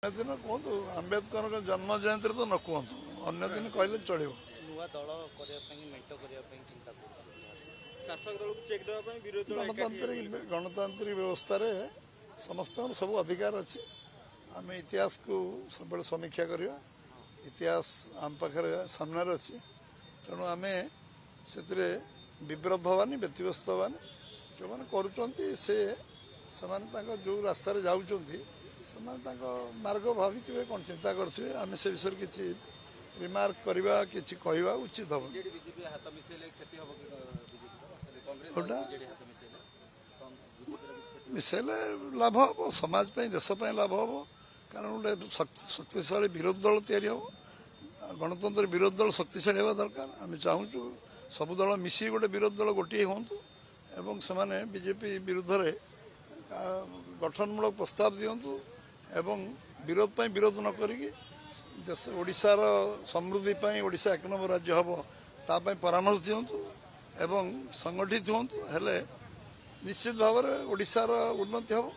दिन कहतु आंबेडकर जन्म जयंती तो न कहतु अन्य दिन कहले चलो नुआ दल मेंट करने चिंता शासक दल को चेक देवा विरोधी दल गणतांत्रिक व्यवस्था रे समस्त सब अधिकार अच्छी आम इतिहास को सब समीक्षा करवा इतिहास आम पाखे सामने अच्छी तेणु आम से विब्रत हवानी व्यतिव्यस्त हवानी जो मैंने कर जो रास्ता जाऊँच मार्ग भावी कौन चिंता करेंगे आम से विषय किसी रिमार्क करवा कि कहवा उचित हम मिसेले लाभ हम समाज देशपाई लाभ हम कारण गोटे शक्तिशाली विरोधी दल या गणतंत्र विरोधी दल शक्तिशाली होगा दरकार आम चाहूँ सबु दल मिसी गोटे विरोधी दल गोटे हूँ एवं से बीजेपी विरुद्ध में गठनमूलक प्रस्ताव दिंतु एवं विरोध पर विरोध न करिकी ओडिशार समृद्धि ओडिशा एक नंबर राज्य हम तापाई परामर्श दिंतु एवं संगठित हूँ हेले निश्चित भाव में ओडिशार उन्नति हम।